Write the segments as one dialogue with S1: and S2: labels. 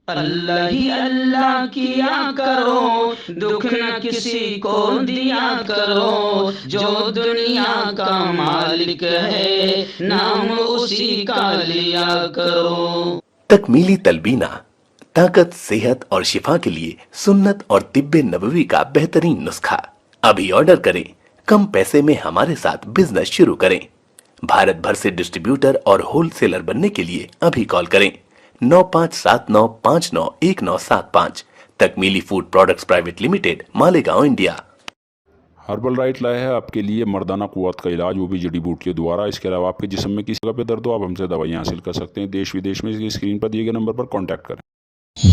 S1: اللہ ہی اللہ کیا کرو، دکھ نہ کسی کو دیا کرو، جو دنیا کا مالک ہے نام اسی کا لیا کرو۔
S2: تکمیلی تلبینہ طاقت، صحت اور شفا کے لیے سنت اور طب نبوی کا بہترین نسخہ۔ ابھی آرڈر کریں، کم پیسے میں ہمارے ساتھ بزنس شروع کریں۔ بھارت بھر سے ڈسٹریبیوٹر اور ہول سیلر بننے کے لیے ابھی کال کریں 9579591975۔ Takmeeli food products private limited, Malegaon, India.
S3: Herbal right لائے ہے آپ کے لیے مردانہ قوت کا علاج، وہ بھی جڑی بوٹیوں دوارا۔ اس کے علاوہ آپ کے جسم میں کسی جگہ پہ درد ہو، آپ ہم سے دوائیاں حاصل کر سکتے ہیں دیش ودیش میں۔ اسکرین پر دیے گئے نمبر پر کانٹیکٹ کریں۔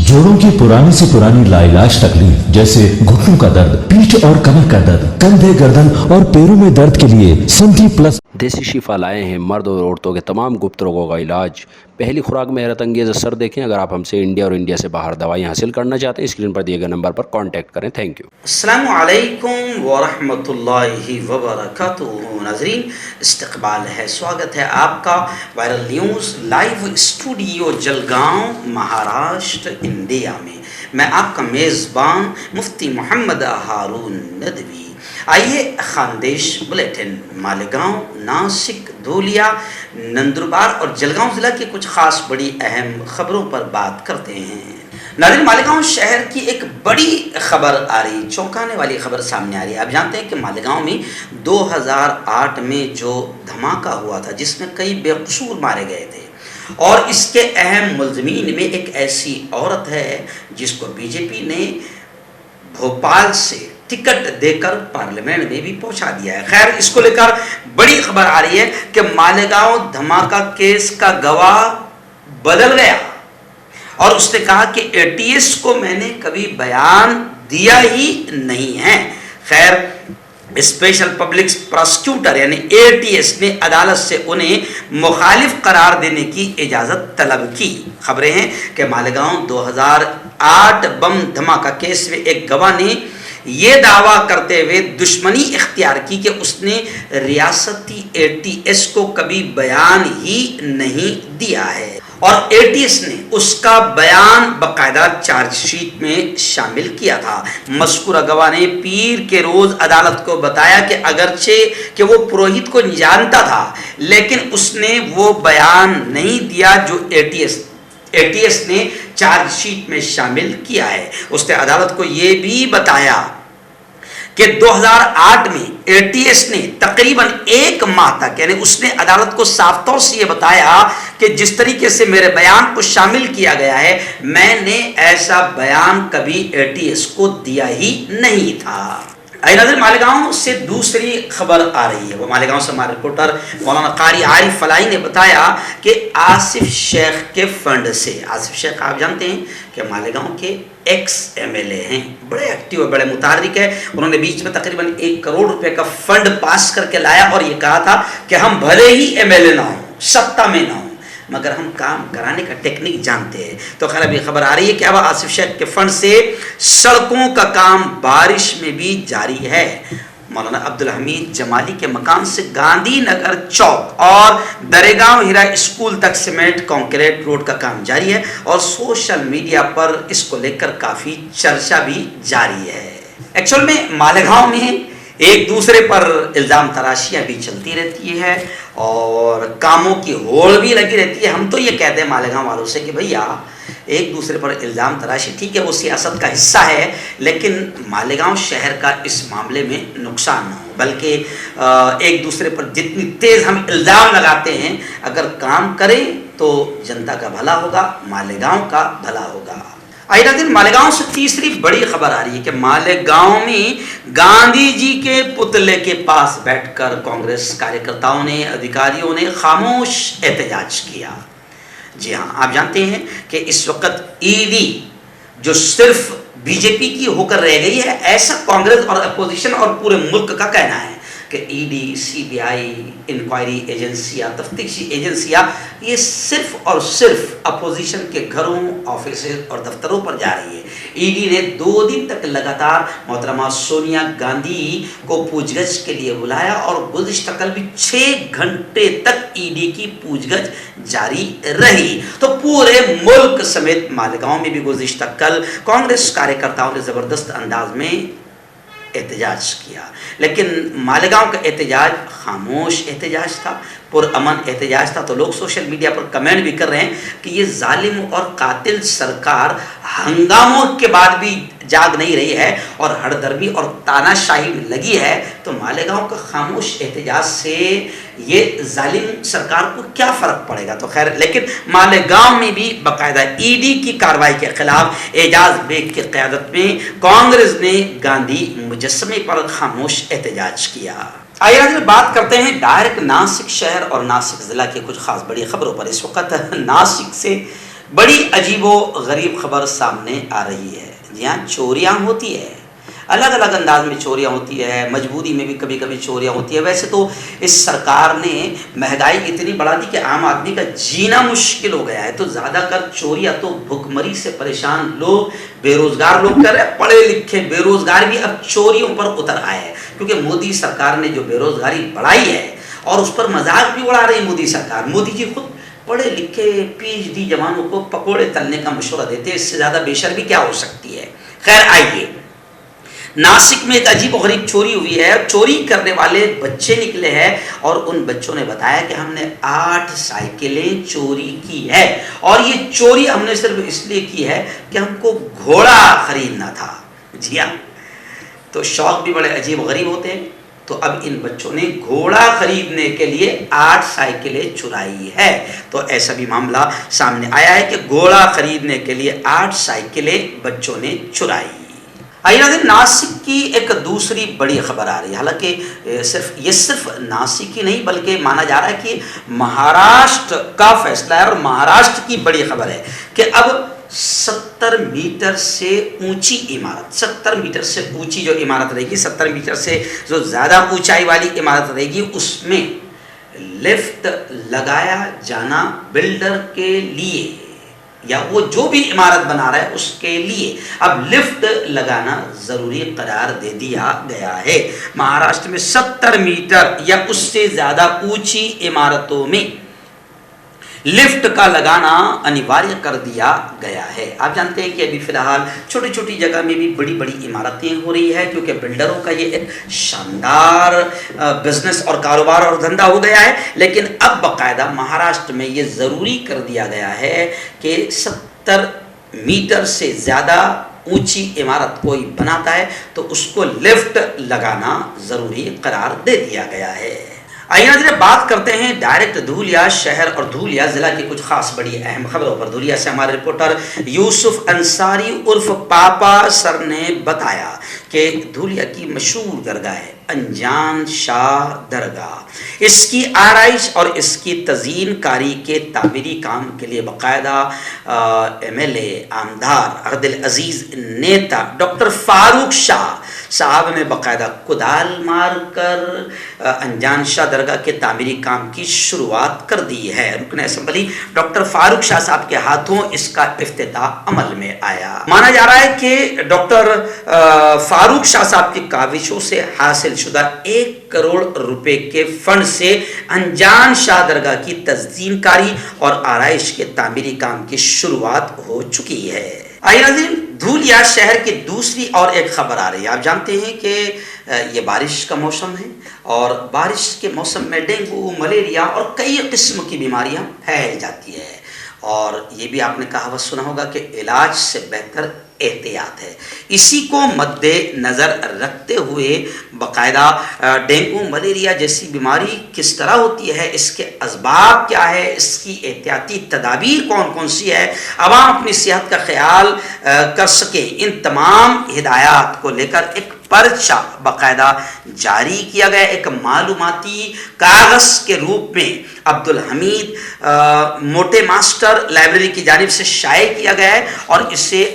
S4: جوڑوں کی پرانی سے پرانی لاعلاج تکلیف جیسے گھٹنوں کا درد، پیٹھ اور کمر کا درد، کندھے، گردن اور پیروں میں درد کے لیے سنٹی پلس
S5: دیسی شفا لائے ہیں مرد اور عورتوں کے تمام گپت روگوں کا علاج۔ پہلی خوراک میں حیرت انگیز اثر دیکھیں۔ اگر آپ ہم سے انڈیا اور انڈیا سے باہر دوائیں حاصل کرنا چاہتے ہیں، اسکرین پر دیے گئے نمبر پر کانٹیکٹ کریں۔ Thank you.
S1: السلام علیکم ورحمۃ اللہ وبرکاتہ۔ ناظرین، استقبال ہے، سواگت ہے آپ کا viral news live studio Jalgaon, Maharashtra, India میں۔ میں آپ کا میزبان مفتی محمد ہارون ندوی۔ آئیے خاندیش بلیٹن مالیگاؤں، ناسک، دھولیا، نندربار اور جلگاؤں ضلع کی کچھ خاص بڑی اہم خبروں پر بات کرتے ہیں۔ ناظرین، مالیگاؤں شہر کی ایک بڑی خبر آ رہی، چونکانے والی خبر سامنے آ رہی ہے۔ آپ جانتے ہیں کہ مالیگاؤں میں 2008 میں جو دھماکہ ہوا تھا جس میں کئی بے قصور مارے گئے تھے، اور اس کے اہم ملزمین میں ایک ایسی عورت ہے جس کو بی جے پی نے بھوپال سے ٹکٹ دے کر پارلیمنٹ میں بھی پہنچا دیا ہے۔ خیر، اس کو لے کر بڑی خبر آ رہی ہے کہ مالیگاؤں دھماکہ کیس کا گواہ بدل گیا، اور اس نے کہا کہ اے ٹی ایس کو میں نے کبھی بیان دیا ہی نہیں ہے۔ خیر، اسپیشل پبلک پراسیکیوٹر یعنی اے ٹی ایس نے عدالت سے انہیں مخالف قرار دینے کی اجازت طلب کی۔ خبریں ہیں کہ مالیگاؤں 2008 بم دھماکہ کیس میں ایک گواہ نے یہ دعویٰ کرتے ہوئے دشمنی اختیار کی کہ اس نے ریاستی اے ٹی ایس کو کبھی بیان ہی نہیں دیا ہے، اور اے ٹی ایس نے اس کا بیان باقاعدہ چارج شیٹ میں شامل کیا تھا۔ مذکورہ گواہ نے پیر کے روز عدالت کو بتایا کہ اگرچہ کہ وہ پروہت کو جانتا تھا، لیکن اس نے وہ بیان نہیں دیا جو اے ٹی ایس نے چارج شیٹ میں شامل کیا ہے۔ اس نے عدالت کو یہ بھی بتایا کہ 2008 میں اے ٹی ایس نے تقریباً 1 ماہ تک، یعنی اس نے عدالت کو صاف طور سے یہ بتایا کہ جس طریقے سے میرے بیان کو شامل کیا گیا ہے، میں نے ایسا بیان کبھی اے ٹی ایس کو دیا ہی نہیں تھا۔ ناظرین، مالیگاؤں سے دوسری خبر آ رہی ہے، وہ مالیگاؤں سے ہمارے رپورٹر مولانا قاری عارف فلاحی نے بتایا کہ آصف شیخ کے فنڈ سے، آصف شیخ آپ جانتے ہیں کہ مالیگاؤں کے ایکس ایم ایل اے ہیں، بڑے ایکٹیو، بڑے متحرک ہیں۔ انہوں نے بیچ میں تقریباً 1 کروڑ روپے کا فنڈ پاس کر کے لایا اور یہ کہا تھا کہ ہم بھلے ہی ایم ایل اے نہ ہوں، سطح میں نہ ہوں، مگر ہم کام کرانے کا ٹیکنیک جانتے ہیں۔ تو خیر، ابھی خبر آ رہی ہے کہ اب آصف شیخ کے فنڈ سے سڑکوں کا کام بارش میں بھی جاری ہے۔ مولانا عبدالحمید جمالی کے مکان سے گاندھی نگر چوک اور درگاؤں ہیرا اسکول تک سیمنٹ کانکریٹ روڈ کا کام جاری ہے، اور سوشل میڈیا پر اس کو لے کر کافی چرچا بھی جاری ہے۔ ایکچوئل میں مالیگاؤں میں ایک دوسرے پر الزام تراشیاں بھی چلتی رہتی ہے اور کاموں کی ہوڑ بھی لگی رہتی ہے۔ ہم تو یہ کہتے ہیں مالیگاؤں والوں سے کہ بھیا ایک دوسرے پر الزام تراشی ٹھیک ہے، وہ سیاست کا حصہ ہے، لیکن مالیگاؤں شہر کا اس معاملے میں نقصان نہ ہو، بلکہ ایک دوسرے پر جتنی تیز ہم الزام لگاتے ہیں، اگر کام کریں تو جنتا کا بھلا ہوگا، مالیگاؤں کا بھلا ہوگا۔ آئندہ دن مالیگاؤں سے تیسری بڑی خبر آ رہی ہے کہ مالیگاؤں میں گاندھی جی کے پتلے کے پاس بیٹھ کر کانگریس کارکرتاؤں نے، ادھیکاریوں نے خاموش احتجاج کیا۔ جی ہاں، آپ جانتے ہیں کہ اس وقت ای ڈی جو صرف بی جے پی کی ہو کر رہ گئی ہے، ایسا کانگریس اور اپوزیشن اور پورے ملک کا کہنا ہے۔ کہ ای ڈی, سی بی آئی, انکوائری ایجنسیاں, تفتیشی ایجنسیاں یہ صرف اور صرف اپوزیشن کے گھروں, آفیسز اور دفتروں پر جا رہی ہے. ای ڈی نے 2 دن تک لگاتار محترمہ سونیا گاندھی کو پوچھ گچھ کے لیے بلایا اور گزشتہ کل بھی 6 گھنٹے تک ای ڈی کی پوچھ گچھ جاری رہی. تو پورے ملک سمیت مالیگاؤں میں بھی گزشتہ کل کانگریس کارکرتاؤں نے زبردست انداز میں احتجاج کیا, لیکن مالیگاؤں کا احتجاج خاموش احتجاج تھا, پرامن احتجاج تھا. تو لوگ سوشل میڈیا پر کمنٹ بھی کر رہے ہیں کہ یہ ظالم اور قاتل سرکار ہنگاموں کے بعد بھی جاگ نہیں رہی ہے اور ہڑ درمی اور تانا شاہی لگی ہے, تو مالیگاؤں کا خاموش احتجاج سے یہ ظالم سرکار کو کیا فرق پڑے گا. تو خیر, لیکن مالیگاؤں میں بھی باقاعدہ ای ڈی کی کارروائی کے خلاف اعجاز بیگ کی قیادت میں کانگریس نے گاندھی مجسمے پر خاموش احتجاج کیا. آئیے آج بات کرتے ہیں ڈائریکٹ ناسک شہر اور ناسک ضلع کی کچھ خاص بڑی خبروں پر. اس وقت ناسک سے بڑی عجیب و غریب خبر سامنے آ رہی ہے. جی ہاں, چوریاں ہوتی ہے, الگ الگ انداز میں چوریاں ہوتی ہے, مجبوری میں بھی کبھی کبھی چوریاں ہوتی ہے. ویسے تو اس سرکار نے مہنگائی اتنی بڑھا دی کہ عام آدمی کا جینا مشکل ہو گیا ہے, تو زیادہ کر چوریاں تو بھوکمری سے پریشان لوگ, بے روزگار لوگ کر رہے ہیں. پڑھے لکھے بے روزگار بھی اب چوریوں پر اتر آئے ہیں, کیونکہ مودی سرکار نے جو بے روزگاری بڑھائی ہے اور اس پر مذاق بھی اڑا رہی مودی سرکار. مودی جی خود پڑھے لکھے PhD جوانوں کو پکوڑے تلنے کا مشورہ دیتے, اس سے زیادہ بے شرمی کیا ہو سکتی ہے. خیر, آئیے, ناسک میں ایک عجیب و غریب چوری ہوئی ہے. چوری کرنے والے بچے نکلے ہیں اور ان بچوں نے بتایا کہ ہم نے 8 سائیکلیں چوری کی ہے, اور یہ چوری ہم نے صرف اس لیے کی ہے کہ ہم کو گھوڑا خریدنا تھا. جی ہاں, تو شوق بھی بڑے عجیب و غریب ہوتے ہیں. تو اب ان بچوں نے گھوڑا خریدنے کے لیے 8 سائیکلیں چرائی ہے. تو ایسا بھی معاملہ سامنے آیا ہے کہ گھوڑا خریدنے کے لیے 8 سائیکلیں بچوں نے چرائی. آئیے ناظرین, ناسک کی ایک دوسری بڑی خبر آ رہی ہے. حالانکہ صرف ناسک ہی نہیں بلکہ مانا جا رہا ہے کہ مہاراشٹر کا فیصلہ ہے, اور مہاراشٹر کی بڑی خبر ہے کہ اب 70 میٹر سے اونچی عمارت, 70 میٹر سے اونچی جو عمارت رہے گی, 70 میٹر سے جو زیادہ اونچائی والی عمارت رہے گی, اس میں لفٹ لگایا جانا بلڈر کے لیے, یا وہ جو بھی عمارت بنا رہا ہے اس کے لیے اب لفٹ لگانا ضروری قرار دے دیا گیا ہے. مہاراشٹر میں 70 میٹر یا اس سے زیادہ اونچی عمارتوں میں لفٹ کا لگانا انیواریہ کر دیا گیا ہے. آپ جانتے ہیں کہ ابھی فی الحال چھوٹی چھوٹی جگہ میں بھی بڑی بڑی عمارتیں ہو رہی ہے, کیونکہ بلڈروں کا یہ ایک شاندار بزنس اور کاروبار اور دھندا ہو گیا ہے. لیکن اب باقاعدہ مہاراشٹر میں یہ ضروری کر دیا گیا ہے کہ 70 میٹر سے زیادہ اونچی عمارت کوئی بناتا ہے تو اس کو لفٹ لگانا ضروری قرار دے دیا گیا ہے. آئیے ناظرین, بات کرتے ہیں ڈائریکٹ دھولیا شہر اور دھولیا ضلع کی کچھ خاص بڑی اہم خبروں پر. دھولیا سے ہمارے رپورٹر یوسف انصاری عرف پاپا سر نے بتایا کہ دھولیا کی مشہور درگاہ ہے انجان شاہ درگاہ, اس کی آرائش اور اس کی تزئین کاری کے تعمیری کام کے لیے باقاعدہ MLA آمدار عہد عزیز نیتا ڈاکٹر فاروق شاہ صاحب نے باقاعدہ کدال مار کر انجان شاہ درگاہ کے تعمیری کام کی شروعات کر دی ہے. رکن اسمبلی ڈاکٹر فاروق شاہ صاحب کے ہاتھوں اس کا افتتاح عمل میں آیا. مانا جا رہا ہے کہ ڈاکٹر فاروق شاہ صاحب کی کاوشوں سے حاصل شدہ 1 کروڑ روپے کے فنڈ سے انجان شاہ درگاہ کی تزئین کاری اور آرائش کے تعمیری کام کی شروعات ہو چکی ہے. آئیے ناظرین, دھولیا شہر کی دوسری اور ایک خبر آ رہی ہے. آپ جانتے ہیں کہ یہ بارش کا موسم ہے اور بارش کے موسم میں ڈینگو, ملیریا اور کئی قسم کی بیماریاں پھیل جاتی ہے, اور یہ بھی آپ نے کہاوت سنا ہوگا کہ علاج سے بہتر احتیاط ہے. اسی کو مد نظر رکھتے ہوئے باقاعدہ ڈینگو ملیریا جیسی بیماری کس طرح ہوتی ہے, اس کے اسباب کیا ہے, اس کی احتیاطی تدابیر کون کون سی ہے, عوام اپنی صحت کا خیال کر سکے, ان تمام ہدایات کو لے کر ایک پرچہ باقاعدہ جاری کیا گیا. ایک معلوماتی کاغذ کے روپ میں عبدالحمید موٹے ماسٹر لائبریری کی جانب سے شائع کیا گیا ہے, اور اسے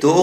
S1: 2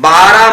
S1: 12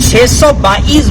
S1: 622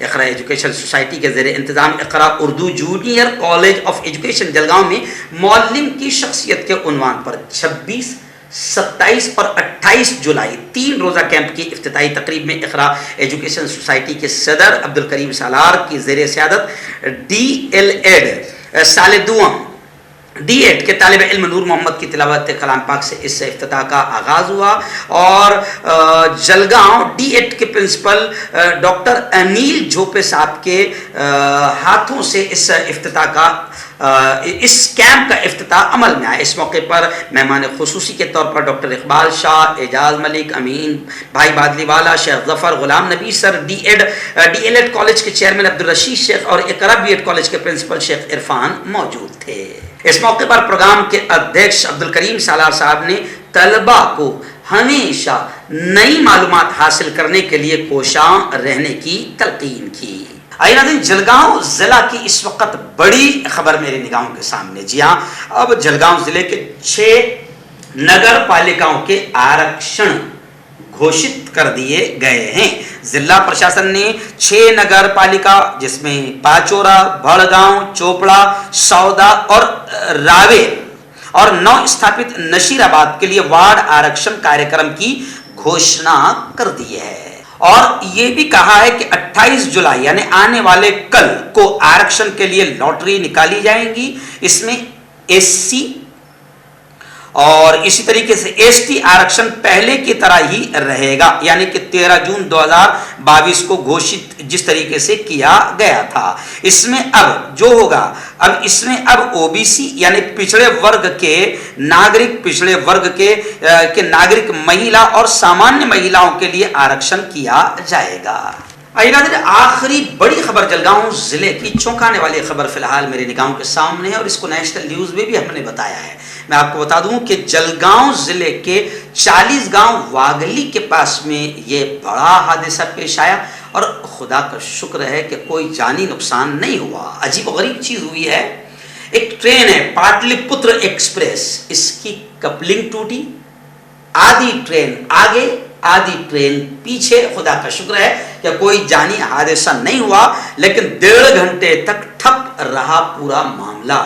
S6: اقرا ایجوکیشن سوسائٹی کے زیر انتظام Iqra Urdu junior college of education Jalgaon میں معلم کی شخصیت کے عنوان پر 26 27 اور 28 جولائی 3 روزہ کیمپ کی افتتاحی تقریب میں اقرا ایجوکیشن سوسائٹی کے صدر عبدالکریم سالار کی زیر سیادت ڈی ایل ایڈ سال دوم ڈی ایڈ کے طالب علم نور محمد کی تلاوت کلام پاک سے اس افتتاح کا آغاز ہوا اور جلگاؤں ڈی ایڈ کے پرنسپل ڈاکٹر انیل جھوپے صاحب کے ہاتھوں سے اس افتتاح کا اس کیمپ کا افتتاح عمل میں آیا۔ اس موقع پر مہمان خصوصی کے طور پر ڈاکٹر اقبال شاہ، اعجاز ملک، امین بھائی بادلی والا، شیخ ظفر، غلام نبی سر، ڈی ایل ایڈ کالج کے چیئرمین عبدالرشید شیخ اور اقرا بی ایڈ کالج کے پرنسپل شیخ عرفان موجود تھے۔ اس موقع پر پروگرام کے ادھیکش عبدالکریم سالار صاحب نے طلبہ کو ہمیشہ نئی معلومات حاصل کرنے کے لیے کوشاں رہنے کی تلقین کی۔ آئیے ناظرین، جلگاؤں ضلع کی اس وقت بڑی خبر میرے نگاہوں کے سامنے۔ جی ہاں، اب جلگاؤں ضلع کے 6 نگر پالکاؤں کے آرکشن گھوشت کر دیے گئے ہیں۔ ضلع پرشاسن نے 6 نگر پالکا جس میں پاچورا، بھڑگاؤں، چوپڑا، سودا اور راوے اور 9 استھاپت نشیر آباد کے لیے وارڈ آرکشن کاریہ کی گھوشنا کر دی ہے، اور یہ بھی کہا ہے کہ 28 جولائی یعنی آنے والے کل کو آرکشن کے لیے لاٹری نکالی جائیں گی۔ اس میں ایس سی اور اسی طریقے سے ایس ٹی آرکشن پہلے کی طرح ہی رہے گا، یعنی کہ 13 جون 2022 کو گھوشت جس طریقے سے کیا گیا تھا۔ اس میں اب جو ہوگا، اس میں اب او بی سی یعنی پچھڑے ورگ کے ناگرک مہیلا اور سامانیہ مہیلاؤں کے لیے آرکشن کیا جائے گا۔ آئیے ناظرین، آخری بڑی خبر جلگاؤں ضلع کی چونکانے والی خبر فی الحال میرے نگاہوں کے سامنے ہے، اور اس کو نیشنل نیوز میں بھی ہم نے بتایا ہے۔ میں آپ کو بتا دوں کہ جلگاؤں ضلع کے 40 گاؤں واگلی کے پاس میں یہ بڑا حادثہ پیش آیا، اور خدا کا شکر ہے کہ کوئی جانی نقصان نہیں ہوا۔ عجیب و غریب چیز ہوئی ہے، ایک ٹرین ہے پاٹلی پتر ایکسپریس، اس کی کپلنگ ٹوٹی، آدھی ٹرین آگے آدھی ٹرین پیچھے۔ خدا کا شکر ہے کہ کوئی جانی حادثہ نہیں ہوا، لیکن 1.5 گھنٹے تک ٹھپ رہا پورا معاملہ۔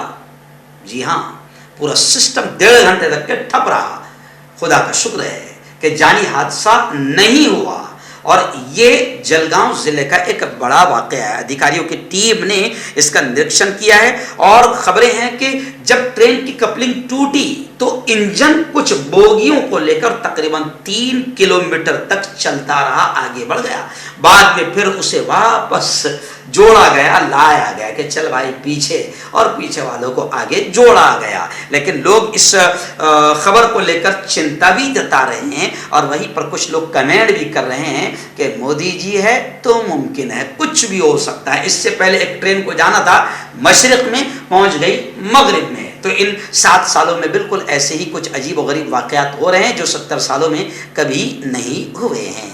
S6: جی ہاں، پورا سسٹم 1.5 گھنٹے تک کے ٹھپ رہا۔ خدا کا شکر ہے کہ جانی حادثہ نہیں ہوا، اور یہ جلگاؤں ضلع کا ایک بڑا واقعہ ہے۔ ادھیکاریوں کی ٹیم نے اس کا نریکشن کیا ہے، اور خبریں ہیں کہ جب ٹرین کی کپلنگ ٹوٹی تو انجن کچھ بوگیوں کو لے کر تقریباً 3 کلومیٹر تک چلتا رہا، آگے بڑھ گیا۔ بعد میں پھر اسے واپس جوڑا گیا، لایا گیا کہ چل بھائی پیچھے، اور پیچھے والوں کو آگے جوڑا گیا۔ لیکن لوگ اس خبر کو لے کر چنتا بھی جتا رہے ہیں، اور وہیں پر کچھ لوگ کمنٹ بھی کر رہے ہیں کہ مودی جی ہے تو ممکن ہے کچھ بھی ہو سکتا ہے۔ اس سے پہلے ایک ٹرین کو جانا تھا مشرق میں، پہنچ گئی مغرب میں۔ تو ان 7 سالوں میں بالکل ایسے ہی کچھ عجیب و غریب واقعات ہو رہے ہیں جو 70 سالوں میں کبھی نہیں ہوئے ہیں۔